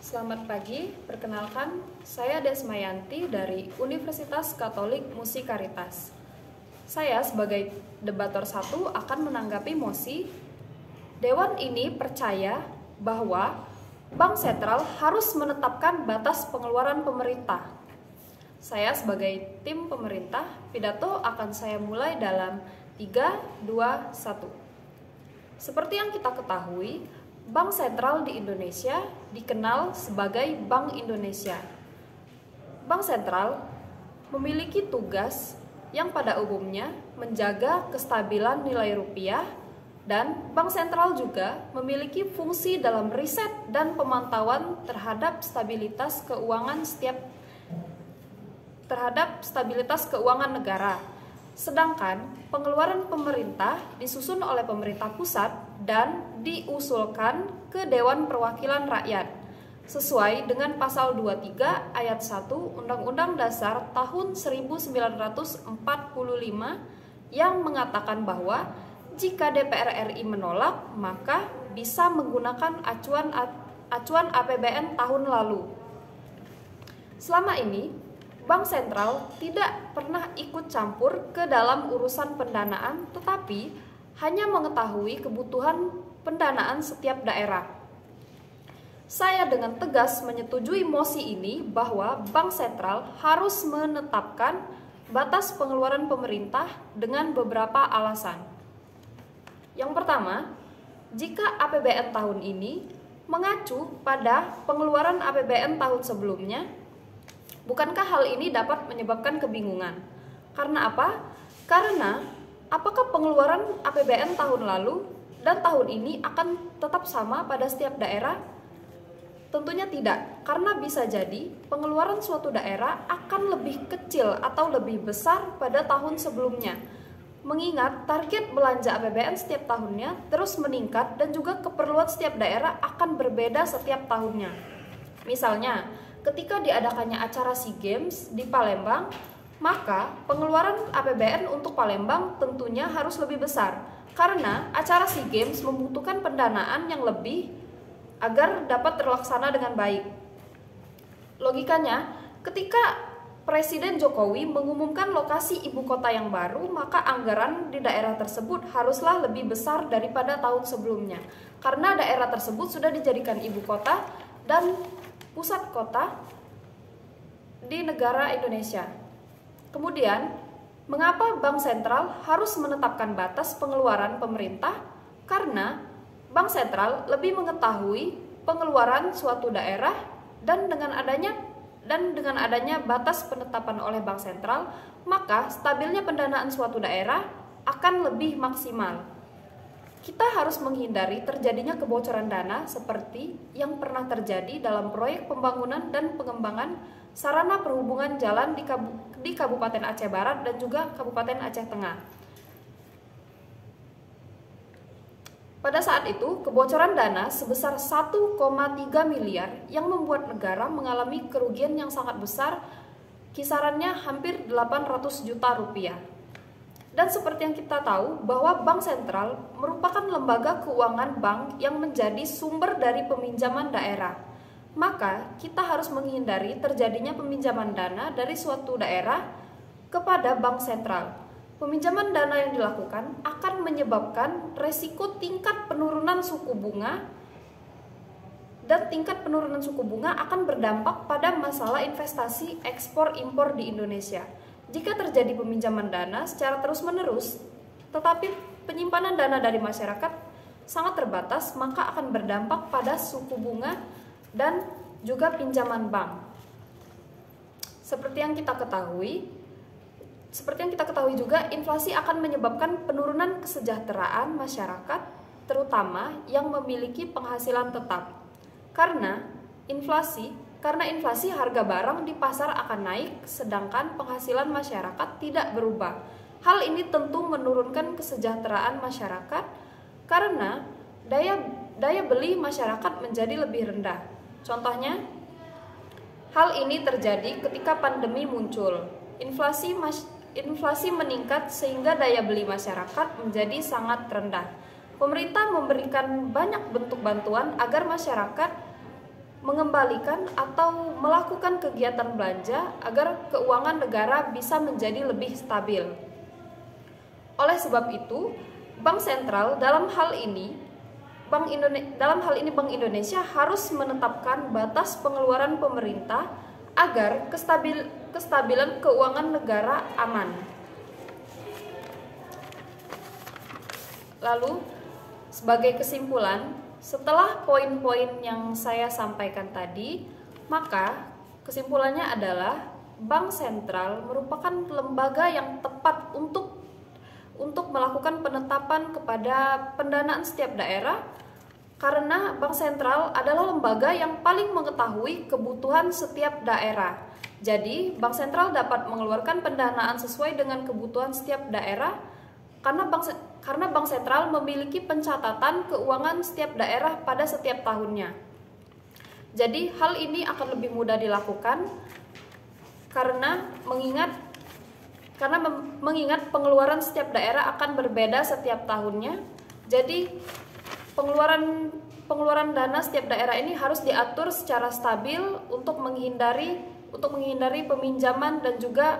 Selamat pagi, perkenalkan saya Desmayanti dari Universitas Katolik Musikaritas. Saya sebagai debator 1 akan menanggapi mosi. Dewan ini percaya bahwa Bank Sentral harus menetapkan batas pengeluaran pemerintah. Saya sebagai tim pemerintah, pidato akan saya mulai dalam 3, 2, 1. Seperti yang kita ketahui, Bank Sentral di Indonesia dikenal sebagai Bank Indonesia. Bank Sentral memiliki tugas yang pada umumnya menjaga kestabilan nilai rupiah, dan Bank Sentral juga memiliki fungsi dalam riset dan pemantauan terhadap stabilitas keuangan negara. Sedangkan pengeluaran pemerintah disusun oleh pemerintah pusat dan diusulkan ke Dewan Perwakilan Rakyat sesuai dengan pasal 23 ayat 1 Undang-Undang Dasar tahun 1945 yang mengatakan bahwa jika DPR RI menolak, maka bisa menggunakan acuan APBN tahun lalu. Selama ini Bank Sentral tidak pernah ikut campur ke dalam urusan pendanaan, tetapi hanya mengetahui kebutuhan pendanaan setiap daerah. Saya dengan tegas menyetujui mosi ini bahwa Bank Sentral harus menetapkan batas pengeluaran pemerintah dengan beberapa alasan. Yang pertama, jika APBN tahun ini mengacu pada pengeluaran APBN tahun sebelumnya, bukankah hal ini dapat menyebabkan kebingungan? Karena apa? Karena apakah pengeluaran APBN tahun lalu dan tahun ini akan tetap sama pada setiap daerah? Tentunya tidak, karena bisa jadi pengeluaran suatu daerah akan lebih kecil atau lebih besar pada tahun sebelumnya. Mengingat target belanja APBN setiap tahunnya terus meningkat dan juga keperluan setiap daerah akan berbeda setiap tahunnya. Misalnya, ketika diadakannya acara SEA Games di Palembang, maka pengeluaran APBN untuk Palembang tentunya harus lebih besar karena acara SEA Games membutuhkan pendanaan yang lebih agar dapat terlaksana dengan baik. Logikanya, ketika Presiden Jokowi mengumumkan lokasi ibu kota yang baru, maka anggaran di daerah tersebut haruslah lebih besar daripada tahun sebelumnya karena daerah tersebut sudah dijadikan ibu kota dan pusat kota di negara Indonesia. Kemudian, mengapa Bank Sentral harus menetapkan batas pengeluaran pemerintah? Karena Bank Sentral lebih mengetahui pengeluaran suatu daerah dan dengan adanya batas penetapan oleh Bank Sentral, maka stabilnya pendanaan suatu daerah akan lebih maksimal. Kita harus menghindari terjadinya kebocoran dana seperti yang pernah terjadi dalam proyek pembangunan dan pengembangan sarana perhubungan jalan di Kabupaten Aceh Barat dan juga Kabupaten Aceh Tengah. Pada saat itu, kebocoran dana sebesar 1,3 miliar yang membuat negara mengalami kerugian yang sangat besar, kisarannya hampir 800 juta rupiah. Dan seperti yang kita tahu bahwa Bank Sentral merupakan lembaga keuangan bank yang menjadi sumber dari peminjaman daerah. Maka kita harus menghindari terjadinya peminjaman dana dari suatu daerah kepada Bank Sentral. Peminjaman dana yang dilakukan akan menyebabkan resiko tingkat penurunan suku bunga, dan tingkat penurunan suku bunga akan berdampak pada masalah investasi ekspor-impor di Indonesia. Jika terjadi peminjaman dana secara terus-menerus, tetapi penyimpanan dana dari masyarakat sangat terbatas, maka akan berdampak pada suku bunga dan juga pinjaman bank. Seperti yang kita ketahui juga, inflasi akan menyebabkan penurunan kesejahteraan masyarakat, terutama yang memiliki penghasilan tetap. Karena inflasi harga barang di pasar akan naik, sedangkan penghasilan masyarakat tidak berubah. Hal ini tentu menurunkan kesejahteraan masyarakat karena daya beli masyarakat menjadi lebih rendah. Contohnya, hal ini terjadi ketika pandemi muncul. Inflasi meningkat sehingga daya beli masyarakat menjadi sangat rendah. Pemerintah memberikan banyak bentuk bantuan agar masyarakat mengembalikan atau melakukan kegiatan belanja agar keuangan negara bisa menjadi lebih stabil. Oleh sebab itu, Bank Sentral dalam hal ini Bank Indonesia harus menetapkan batas pengeluaran pemerintah agar kestabilan keuangan negara aman. Lalu, sebagai kesimpulan, setelah poin-poin yang saya sampaikan tadi, maka kesimpulannya adalah Bank Sentral merupakan lembaga yang tepat untuk melakukan penetapan kepada pendanaan setiap daerah, karena Bank Sentral adalah lembaga yang paling mengetahui kebutuhan setiap daerah. Jadi, Bank Sentral dapat mengeluarkan pendanaan sesuai dengan kebutuhan setiap daerah karena Bank Sentral memiliki pencatatan keuangan setiap daerah pada setiap tahunnya. Jadi, hal ini akan lebih mudah dilakukan karena mengingat pengeluaran setiap daerah akan berbeda setiap tahunnya. Jadi, pengeluaran dana setiap daerah ini harus diatur secara stabil untuk menghindari peminjaman dan juga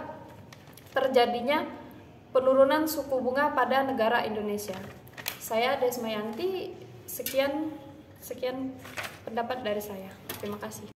terjadinya penurunan suku bunga pada negara Indonesia. Saya Desmayanti, sekian pendapat dari saya. Terima kasih.